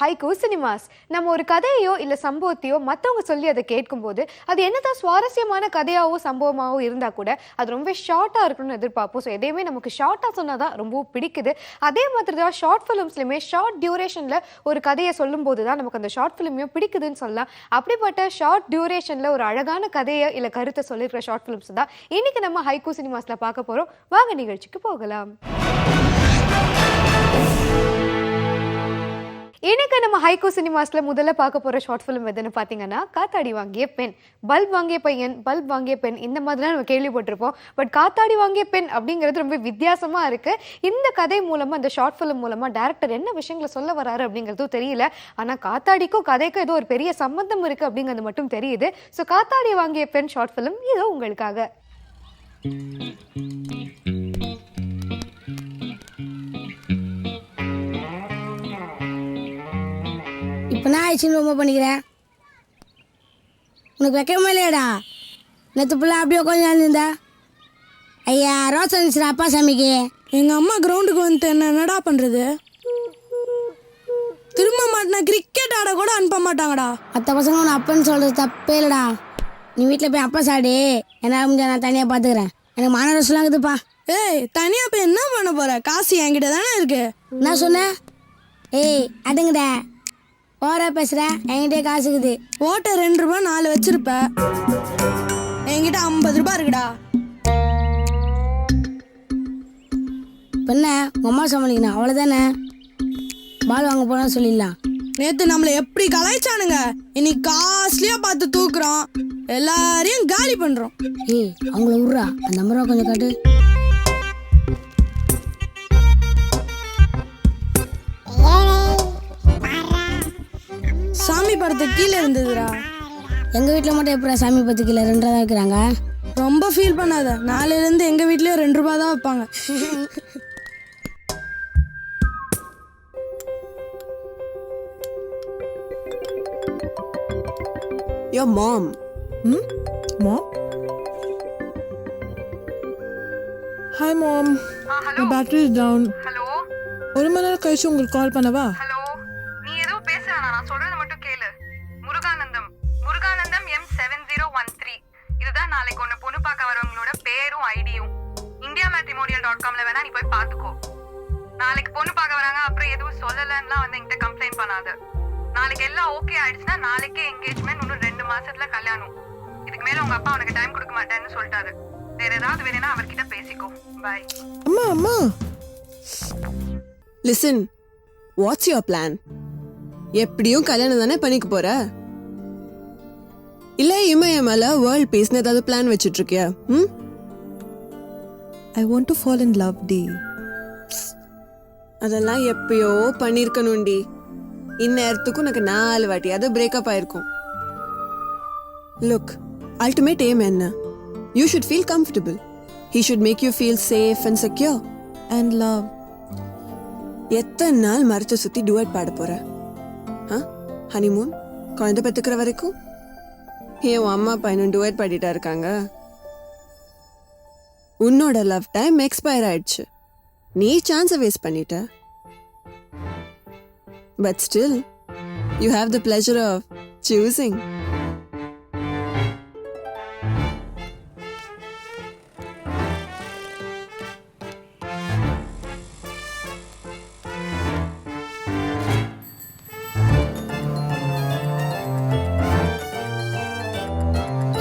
Haiku cinemas. நம்ம ஒரு கதையோ இல்ல சம்பவத்தையோ மத்தவங்க சொல்லி அதை கேட்கும்போது அது என்னதான் சுவாரஸ்யமான கதையாவோ சம்பவமாவோ இருந்தா கூட அது ரொம்ப ஷார்ட்டா இருக்கணும்னு எதிர்பார்ப்போம். ஸோ எதையுமே நமக்கு ஷார்ட்டா சொன்னாதான் ரொம்ப பிடிக்குது. அதே மாதிரி தான் ஷார்ட் ஃபிலிம்ஸ்லையுமே ஷார்ட் டியூரேஷன்ல ஒரு கதையை சொல்லும் போது தான் நமக்கு அந்த ஷார்ட் ஃபிலிமையும் பிடிக்குதுன்னு சொல்லலாம். அப்படிப்பட்ட ஷார்ட் டியூரேஷன்ல ஒரு அழகான கதையை இல்ல கருத்தை சொல்லியிருக்கிற ஷார்ட் ஃபிலிம்ஸ் தான் இன்னைக்கு நம்ம ஹைக்கூ சினிமாஸ்ல பார்க்க போறோம். வாங்க நிகழ்ச்சிக்கு போகலாம். இன்னைக்கு நம்ம ஹைக்கூ சினிமாஸ்ல முதல்ல பார்க்க போற ஷார்ட் ஃபிலிம் எதுன்னு பாத்தீங்கன்னா காத்தாடி வாங்கிய பெண், பல்ப் வாங்கிய பையன், பல்ப் வாங்கிய பெண், இந்த மாதிரி நம்ம கேள்விப்பட்டிருப்போம். பட் காத்தாடி வாங்கிய பெண் அப்படிங்கிறது ரொம்ப வித்தியாசமா இருக்கு. இந்த கதை மூலமா இந்த ஷார்ட் ஃபிலிம் மூலமா டைரக்டர் என்ன விஷயங்களை சொல்ல வராரு அப்படிங்கிறதும் தெரியல. ஆனா காத்தாடிக்கும் கதைக்கும் ஏதோ ஒரு பெரிய சம்பந்தம் இருக்கு அப்படிங்கிறது மட்டும் தெரியுது. ஸோ காத்தாடி வாங்கிய பெண் ஷார்ட் ஃபிலிம் இதோ உங்களுக்காக. இப்போ நான் ஆயிடுச்சுன்னு ரொம்ப பண்ணிக்கிறேன். உனக்கு வைக்கவே இல்லையாடா? நேற்று பிள்ளை அப்படியே உட்காந்து ஐயா ரோஸ் வந்துச்சுடா அப்பா சாமிக்கு. எங்கள் அம்மா கிரவுண்டுக்கு வந்து என்னடா பண்ணுறது? திரும்ப மாட்டேனா கிரிக்கெட் ஆட கூட அனுப்ப மாட்டாங்கடா. மற்ற பசங்க உன்னை அப்பன்னு சொல்கிறது தப்பே இல்லைடா. நீ வீட்டில் போய் அப்பா சாடி, என்ன முடிஞ்சா நான் தனியாக பார்த்துக்கிறேன். எனக்கு மான ரோஸ்லாம் இருக்குதுப்பா. ஏய், தனியாக போய் என்ன பண்ண போகிற? காசு என்கிட்ட தானே இருக்கு. என்ன சொன்னேன்? ஏய் அதுங்கடா ஓரா பேசுகிற, என்கிட்டே காசு இருக்குது. ஓட்ட 2 ரூபா 4 வச்சிருப்ப, என்கிட்ட 50 ரூபா இருக்குடா. பெண்ண உங்கள் அம்மா சமாளிக்கணும் அவ்வளோதானே. பால் வாங்க போனால் சொல்லிடலாம். நேற்று நம்மளை எப்படி கலாய்ச்சானுங்க, இன்னைக்கு காஸ்ட்லியாக பார்த்து தூக்குறோம், எல்லாரையும் காலி பண்ணுறோம். ஏய் அவங்கள விட்றா, அந்த நம்பரை கொஞ்சம் காட்டு. சாமி படத்துக்கு கீழே இருந்ததுடா. எங்கள் வீட்டில் மட்டும் எப்படா சாமி பத்து கிலோ 2 தான் வைக்கிறாங்க? ரொம்ப ஃபீல் பண்ணாத, நாளையிலேருந்து எங்கள் வீட்லேயும் 2 ரூபா தான் வைப்பாங்க. Your mom. Mom? Hi mom. hello. My battery is down. Hello ஒரு மணி நேரம் கழிச்சு உங்களுக்கு கால் பண்ணவா? ஹலோ, நீ ஏதோ பேசுற, நான் சொல்றது மட்டும் கேளு. முருகானந்தம் M7013 இதுதான் நாளைக்கு ஒன்னு பொண்ணு பார்க்க வரவங்களோட பேரும் ஐடியும். indiamatrimonial.comல வேணா நீ போய் பாத்துக்கோ. நாளைக்கு பொண்ணு பார்க்க வராங்க, அப்புறம் எதுவும் சொல்லலன்னா வந்து என்கிட்ட கம்ப்ளைண்ட் பண்ணாத. நாளைக்கு எல்லாம் ஓகே ஆயிடுச்சுன்னா நாளைக்கே என்கேஜ்மெண்ட், இன்னும் 2 மாசத்துல கல்யாணம். இதுக்கு மேல உங்க அப்பா உனக்கு டைம் கொடுக்க மாட்டேன்னு சொல்லிட்டாரு. வேற ஏதாவது வேணும்னா அவர்கிட்ட பேசிக்கோ. பாய். அம்மா Listen, what's your plan? எப்படியும் கல்யாணம் தானே பண்ணிக்க போற? இல்ல இமயமல வேர்ல்ட் பீஸ்னு ஏதாவது பிளான் வச்சிட்டு இருக்கியா? I want to fall in love டி. அதெல்லாம் எப்பயோ பண்ணிருக்கணும்டி. இந்நேரத்துக்கும் எனக்கு 4 வாட்டியாவது பிரேக்கப் ஆயிருக்கும். லுக், அல்டிமேட் எய்ம் என்ன? You should feel comfortable. He should make you feel safe and secure. And love. எத்தனை நாள் மரத்தை சுத்தி டுவெட் பாட போற? ஹனிமூன் குழந்தை பெத்துக்கிற வரைக்கும்? ஏன் உன் அம்மா பையனும் டுவெட் பாடிட்டா இருக்காங்க? உன்னோட லவ் டைம் எக்ஸ்பயர் ஆயிடுச்சு, நீ சான்ஸை வேஸ்ட் பண்ணிட்ட. But still you have the pleasure of choosing.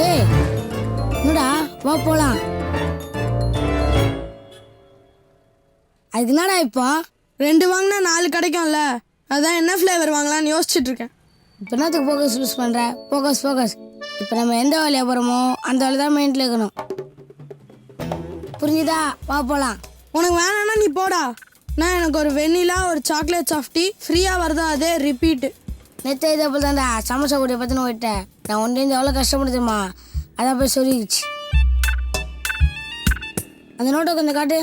ஏய் என்னடா வா போகலாம். அதுக்கு என்னடா இப்போ? 2 வாங்கினா 4 கிடைக்கும்ல, அதான் என்ன ஃப்ளேவர் வாங்கலாம்னு யோசிச்சுட்டு இருக்கேன். இப்போ என்னத்துக்கு ஃபோக்கஸ் யூஸ் பண்ணுற? ஃபோக்கஸ். இப்போ நம்ம எந்த வேலையாக போகிறோமோ அந்த வேலை தான் மெயின்ல இருக்கணும், புரிஞ்சுதா? வா போகலாம். உனக்கு வேணாம்னா நீ போடா. நான் எனக்கு ஒரு வெண்ணிலா, ஒரு சாக்லேட் சாஃப்டி ஃப்ரீயாக வருதா, அதே ரிப்பீட்டு. நேற்று இதே போல் தான்டா சமோசா கூடிய பற்றின போயிட்டேன். நான் ஒன்றேந்து எவ்வளோ கஷ்டப்படுதுமா, அதான் போய் சொல்லிடுச்சு. அந்த நோட்டை கொஞ்சம் காட்டு.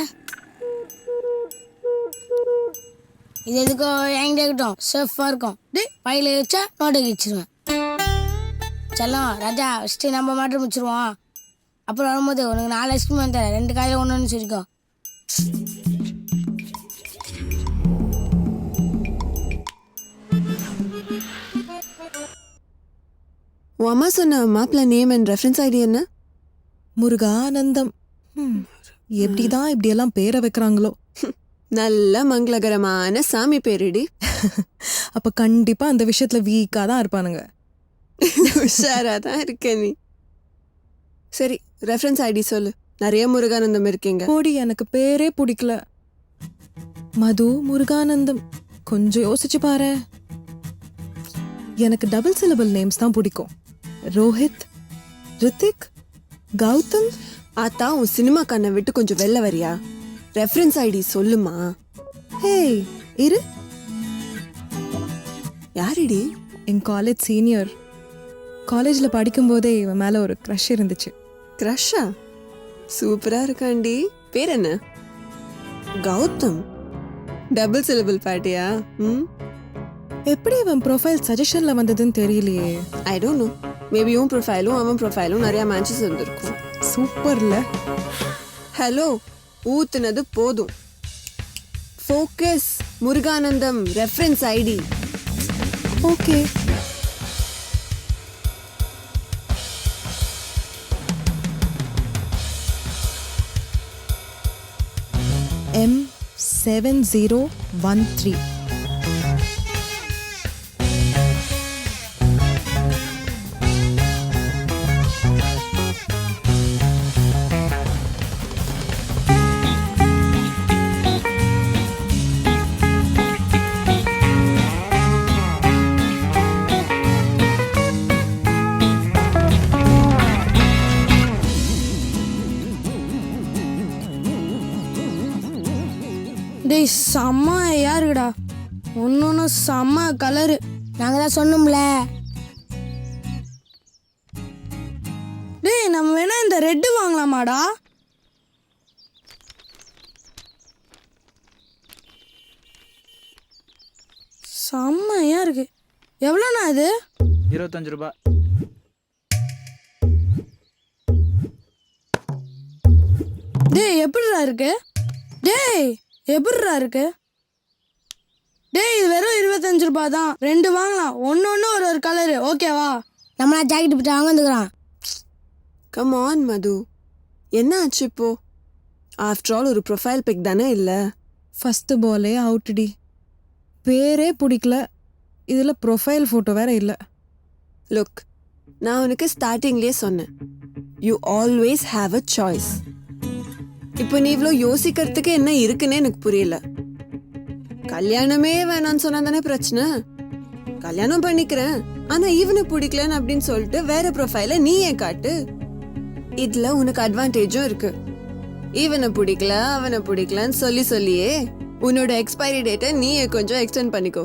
இது எதுக்கோ என்கிட்ட இருக்கட்டும், சேஃபாக இருக்கும். பையில வச்சா நோட்டை வச்சிருவேன். செல்லம் ராஜா ஃபஸ்ட்டு நம்ம மாட்டு முடிச்சிருவோம். அப்புறம் வரும்போது உனக்கு 4 ஐஸ்கிரீம் தரேன், 2 காயில் 1 சொல்லிக்கோ. உன் அம்மா சொன்ன மாப்பிள்ள நேம் அண்ட் ரெஃபரன்ஸ் ஐடி என்ன? முருகானந்தம். எப்படிதான் இப்படியெல்லாம் பேரை வைக்கிறாங்களோ. நல்ல மங்களகரமான சாமி பேருடி. அப்ப கண்டிப்பா அந்த விஷயத்துல வீக்கா தான் இருப்பானுங்க. உஷாரா தான் இருக்க நீ. சரி, ரெஃபரன்ஸ் ஐடி சொல்லு. நிறைய முருகானந்தம் இருக்கீங்க. போடி, எனக்கு பேரே பிடிக்கல. மது முருகானந்தம். கொஞ்சம் யோசிச்சு பாரு. எனக்கு டபுள் சிலபிள் நேம்ஸ் தான் பிடிக்கும். ரோஹித், ரித்திக், கௌதம். ஆத்தா, உன் சினிமா கண்ணை விட்டு கொஞ்சம் வெளில வரியா? ரெஃபரன்ஸ் ஐடி சொல்லுமா. ஹேய் இரு, யாரிடி? என் காலேஜ் சீனியர். காலேஜ்ல படிக்கும்போதே இவன் மேல ஒரு க்ரஷ் இருந்துச்சு. க்ரஷா? சூப்பரா இருக்காண்டி. பேர் என்ன? கௌதம். டபுள் சிலபிள் பாட்டியா? எப்படி இவன் ப்ரொஃபைல் சஜஷன்ல வந்ததுன்னு தெரியலையே. I don't know. மேபி உன் ப்ரொஃபைலும் அவன் ப்ரொஃபைலும் நிறைய மேட்சஸ் இருந்திருக்கும். சூப்பர்ல. ஹலோ, ஊத்துனது போதும். Focus. Murugananthan reference ID. Okay. M7013. டேய் செம்மையா இருக்குடா. ஒன்று செம்ம கலரு. நாங்கள் தான் சொன்னோம்ல. டேய் நம்ம வேணா இந்த ரெட்டு வாங்கலாமாடா? செம்மையா இருக்கு. எவ்வளோண்ணா இது? 25 ரூபாய். டேய் எப்படிடா இருக்கு? டேய் எப்படிடா இருக்கு? டேய் இது வெறும் 25 ரூபாய் தான். 2 வாங்கலாம். ஒன்று ஒரு ஒரு கலரு. ஓகேவா? நம்மளா ஜாக்கெட் பிட்டு வாங்க வந்துக்கிறான். கம் ஆன் மது, என்ன ஆச்சு இப்போ? ஆஃப்டர் ஆல் ஒரு ப்ரொஃபைல் பிக் தானே இல்லை? ஃபர்ஸ்ட் பாலே அவுட்டுடி. பேரே பிடிக்கல, இதுல ப்ரொஃபைல் ஃபோட்டோ வேற இல்லை. லுக், நான் உனக்கு ஸ்டார்டிங்லேயே சொன்னேன், you always have a choice. இப்போ நீ இவ்வளோ யோசிக்கிறதுக்கு என்ன இருக்குன்னு எனக்கு புரியல. கல்யாணமே வேணான்னு சொன்னா தானே பிரச்சனை. கல்யாணம் பண்ணிக்கிறேன், ஆனா இவனை பிடிக்கலன்னு அப்படின்னு சொல்லிட்டு வேற ப்ரொஃபைல நீ ஏன் காட்டு. இதுல உனக்கு அட்வான்டேஜும் இருக்கு. இவனை பிடிக்கல அவனை பிடிக்கலன்னு சொல்லியே உன்னோட எக்ஸ்பைரி டேட்டை நீயே கொஞ்சம் எக்ஸ்டெண்ட் பண்ணிக்கோ.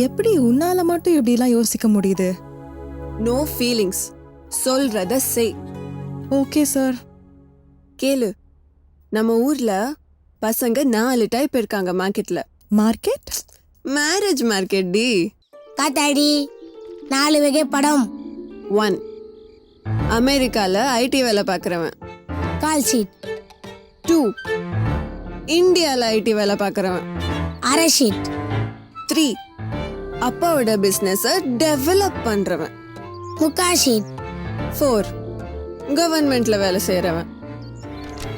எப்படி உன்னால மட்டும் இப்படிலாம் யோசிக்க முடியுது? நோ ஃபீலிங்ஸ், சொல்றத செய். Okay sir. கேளு, நம்ம ஊர்ல பசங்க 4 டைப் இருக்காங்க மார்க்கெட்ல. மார்க்கெட்? மேரேஜ் மார்க்கெட் டி. காத்தாடி 4 வகை படம். 1, அமெரிக்கால ஐடி வேலை பார்க்குறவன். Call sheet. 2, இந்தியால ஐடி வேலை பார்க்குறவன். அரை ஷீட். 3, அப்பாவோட பிஸ்னஸ டெவலப் பண்றவன். முக்கா ஷீட். 4, கவர்மெண்ட்ல வேலை செய்யறவன்.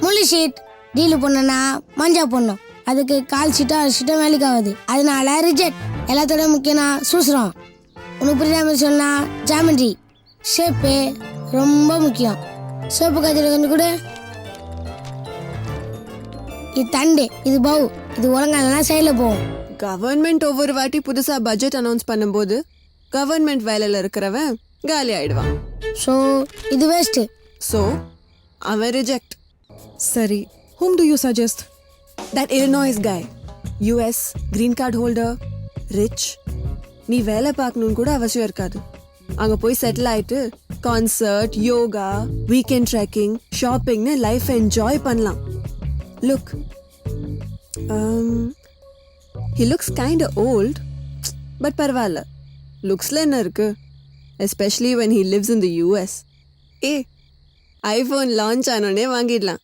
முள்ளு ஷீட். டீலு பொண்ணுனா மஞ்சா பொண்ணும், அதுக்கு கால் ஷீட்டோ அரை ஷீட்டோ வேலைக்கு ஆகுது, அதனால ரிஜெக்ட். எல்லாத்தோட முக்கியம்னா சூசுறோம். உனக்கு புரியாம சொன்னா ஜாமெண்ட்ரி ஷேப்பு ரொம்ப முக்கியம். சோப்பு காய்ச்சல் கொஞ்சம் கூட. இது தண்டு, இது பவு, இது ஒழுங்காலாம் சைடில் போகும். கவர்மெண்ட் ஒவ்வொரு வாட்டி புதுசா பட்ஜெட் அனௌன்ஸ் பண்ணும்போது கவர்மெண்ட் வேலையில இருக்கிறவன் காலி ஆயிடுவான். ஸோ இது வேஸ்ட்டு. ஸோ அவன் ரிஜெக்ட். சரி, whom do you suggest? That Illinois guy, US green card holder, rich. நீ வேலை பார்க்கணும்னு கூட அவசியம் இருக்காது. அங்கே போய் செட்டில் ஆயிட்டு கான்சர்ட், யோகா, வீக்கெண்ட் ட்ரெக்கிங், ஷாப்பிங்னு லைஃப் என்ஜாய் பண்ணலாம். Look, he looks kind of old, but பரவாயில்ல, லுக்ஸில் என்ன இருக்கு? Especially when he lives in the US. IPhone launch ஆனோடனே வாங்கிடலாம்.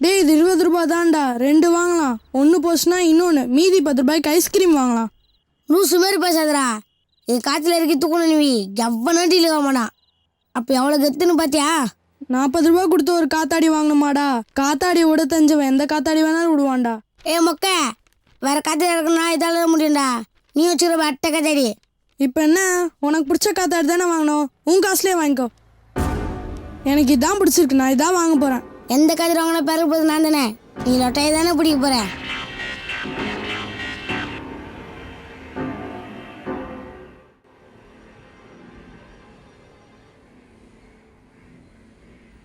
டேய் இது 20 ரூபாய் தான்டா, 2 வாங்கலாம். ஒன்று போச்சுன்னா இன்னொன்று, மீதி 10 ரூபாய்க்கு ஐஸ்கிரீம் வாங்கலாம். லூசு மாதிரி பேசாதடா. இது காற்றுல இறக்கி தூக்கணும் நீ எவ்வளோ டீல் மாட்டான். அப்போ எவ்வளோ கெத்துன்னு பார்த்தியா? 40 ரூபாய் கொடுத்து ஒரு காத்தாடி வாங்கணுமாடா? காத்தாடி விட தெரிஞ்சவன் எந்த காத்தாடி வேணாலும் விடுவான்டா. ஏ மொக்க, வேற காற்றுல இறக்குனா இதால முடியும்டா. நீ வச்சுக்கிற அட்டை காத்தாடி. இப்போ என்ன, உனக்கு பிடிச்ச காத்தாடி தானே வாங்கணும், உன் காசுலேயே வாங்கிக்கோ. எனக்கு இதான் பிடிச்சிருக்கு, நான் இதான் வாங்க போகிறேன். எந்த காத்திரி வாங்கினா பிறகு போது நான் தானே. நீ லொட்டையை தானே பிடிக்க போற.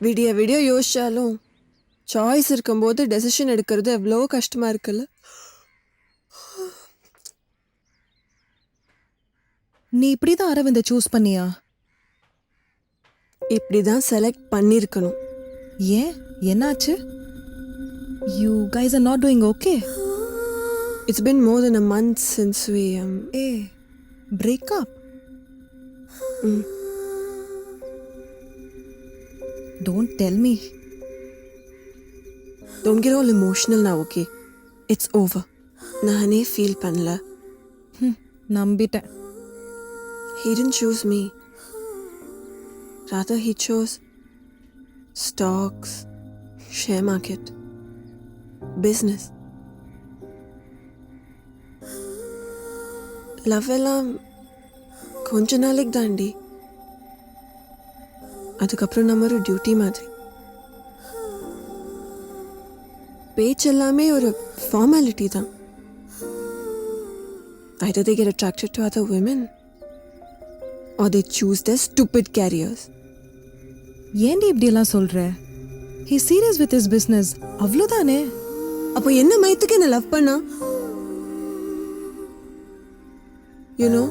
விடிய விடிய யோசிச்சாலும் சாய்ஸ் இருக்கும்போது டெசிஷன் எடுக்கிறது எவ்வளோ கஷ்டமா இருக்குல்ல. நீ இப்படி தான் அரவிந்த சூஸ் பண்ணியா? இப்படி தான் செலக்ட் பண்ணியிருக்கணும். ஏன், என்னாச்சு? You guys are not doing okay? It's been more then a month since V A breakup? Don't tell me. Don't get all emotional now, okay? It's over. நானே ஃபீல் பண்ணல. நம்பிட்டேன். He didn't choose me. Rather, he chose stocks, share market, business. Love எல்லாம் கொஞ்ச நாளைக்கு தாண்டி, அதுக்கப்புறம் நம்ம ஒரு டியூட்டி மாதிரி. பேச்செல்லாமே ஒரு ஃபார்மாலிட்டி தான். Either they get attracted to other women or they choose their stupid careers. ஏன்டி இப்படியெல்லாம் சொல்ற? He serious with his business. அவ்வளோதானே? அப்போ என்ன மயத்துக்கு என்ன லவ் பண்ணா? You know,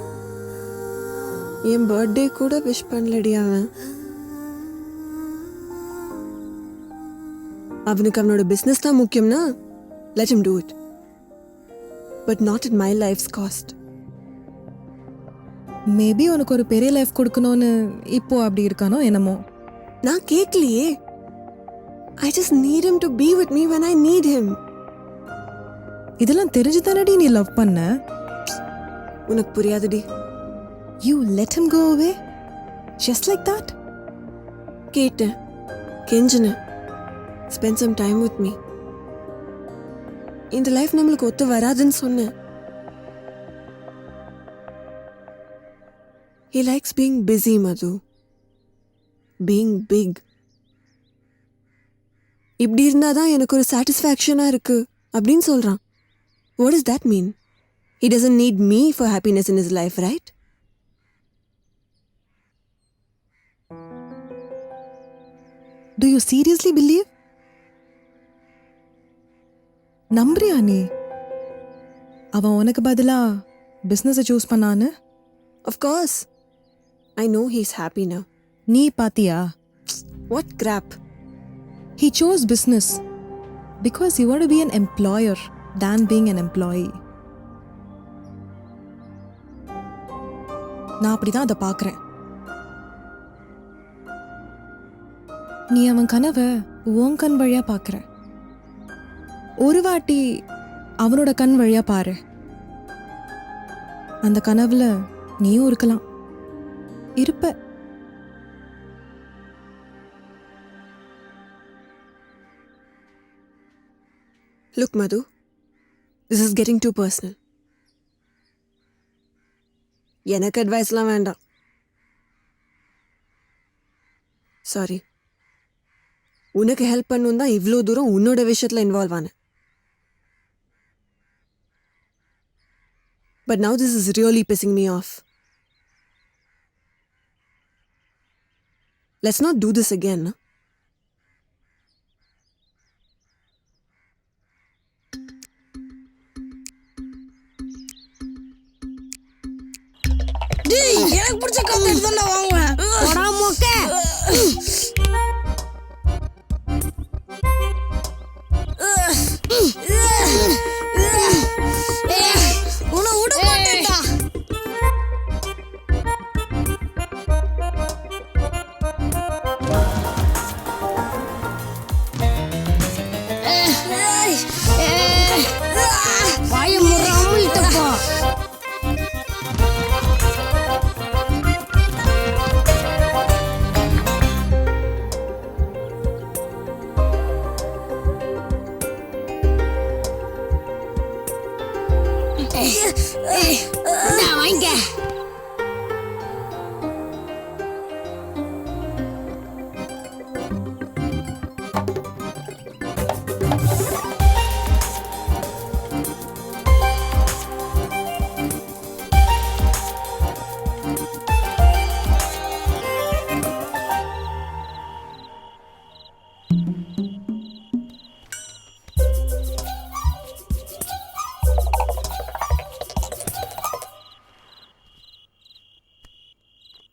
என் பர்த்டே கூட விஷ் பண்ணலடி அவன். அவனுக்கு அவனோட பிஸ்னஸ் தான் முக்கியம்னா let him do it. But not at my life's cost. Maybe உனக்கு ஒரு பெரிய லைஃப் கொடுக்கணும்னு இப்போ அப்படி இருக்கானோ என்னமோ. நான் கேட்கலையே. I just need him to be with me when I need him. இதெல்லாம் தெரிஞ்சு தானடி நீ லவ் பண்ண? உனக்கு புரியாதுடி. You let him go away? Just like that? கேட்டேன், கெஞ்சினேன், spend some time with me. இந்த லைஃப் நம்மளுக்கு ஒத்து வராதுன்னு சொன்னேன். He likes being busy, Madhu. Being big. இப்படி இருந்தாதான் எனக்கு ஒரு சாட்டிஸ்ஃபேக்ஷனா இருக்கு அப்படின்னு சொல்றான். What does that mean? He doesn't need me for happiness in his life, right? Do you seriously believe? நம்புறியா நீ அவன் உனக்கு பதிலா பிஸ்னஸை சூஸ் பண்ணான்னு? Of course. I know he's happy now. நீ பாத்தியா? What crap. He chose business because he wanted to be an employer than being an employee. நான் அப்படிதான் அதை பார்க்குறேன். நீ அவன் கனவை உன் கண் வழியா பார்க்குற. ஒரு வாட்டி அவனோட கண் வழியா பாரு. அந்த கனவுல நீயும் இருக்கலாம், இருப்ப. Look, Madhu, this is getting too personal. எனக்கு அட்வைஸ்லாம் வேண்டாம். சாரி. உனக்கு ஹெல்ப் பண்ணணும் தான் இவ்வளோ தூரம் உன்னோட விஷயத்தில் இன்வால்வ் ஆனேன். But now this is really pissing me off. Let's not do this again, no? டேய் எனக்கு பிடிச்ச காத்தாடி தான் வாங்குவேன். போடா மொக்க. உன்னை விட மாட்டேன்டா. வாங்கிக்க.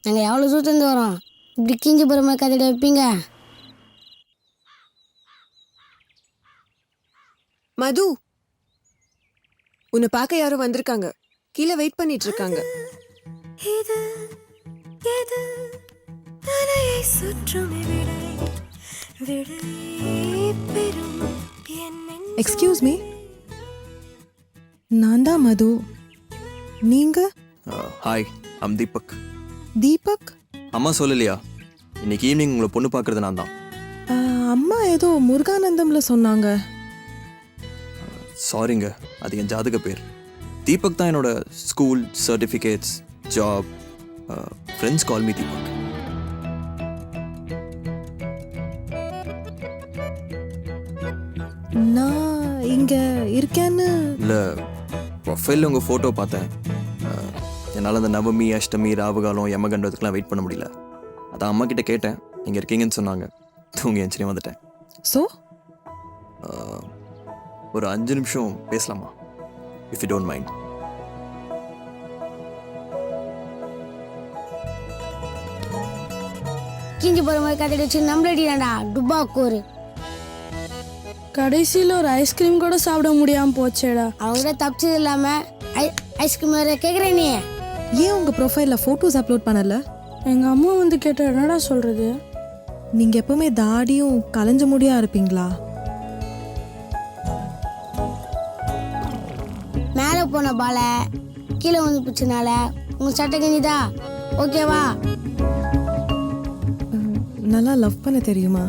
நாங்கள் எவ்வளோ தூரத்துலேருந்து வரோம், இப்படி கிஞ்சி போகிற மாதிரி கதையிட வைப்பீங்க? மது, உன்னை பார்க்க யாரோ வந்திருக்காங்க. கீழே வெயிட் பண்ணிட்டு இருக்காங்க. எக்ஸ்கியூஸ் மீ, நான் தான் மது. நீங்க? Hi, I'm Deepak. தீபக்? அம்மா சொல்லலையா இன்னைக்கு ஈவினிங் உங்களை பொண்ணு பார்க்கறது நான் தான். அம்மா ஏதோ முருகானந்தம்ல சொன்னாங்க. சாரிங்க, அது என் ஜாதக பேர். தீபக் தான் என்னோட school certificates, job, friends call me Deepak. நான் இங்க இருக்கேன்னு. இல்லை, ப்ரொஃபைலில் உங்கள் ஃபோட்டோ பார்த்தேன். என்னால் அந்த நவமி, அஷ்டமி, ராவுகாலம், யமகண்டத்துக்குலாம் வெயிட் பண்ண முடியல. அதான் அம்மா கிட்ட கேட்டேன், இங்கே இருக்கீங்கன்னு சொன்னாங்க. தூங்கி எஞ்சினே வந்துட்டேன். ஸோ ஒரு 5 நிமிஷம் பேசலாமா, இஃப் யூ டோன்ட் மைண்ட்? கிஞ்சி போகிற மாதிரி கதையிட வச்சு நம்மளடிடாண்டா டுபா கோரு. கடைசியில் ஒரு ஐஸ்கிரீம் கூட சாப்பிட முடியாமல் போச்சேடா. அவங்க தப்பிச்சது இல்லாமல் ஐஸ்கிரீம் வேறு கேட்குறேன் நீ. ஏன் உங்க ப்ரொஃபைல்ல போட்டோஸ் அப்லோட் பண்ணல? எங்கள் அம்மா வந்து கேட்டால் என்னடா சொல்கிறது? நீங்க எப்பவுமே தாடியும் கலைஞ்ச முடியா இருப்பீங்களா? மேலே போன பாலை கீழே வந்து பிடிச்சனால உங்கள் சட்டை கிஞ்சிதா, ஓகேவா? நல்லா லவ் பண்ண தெரியுமா?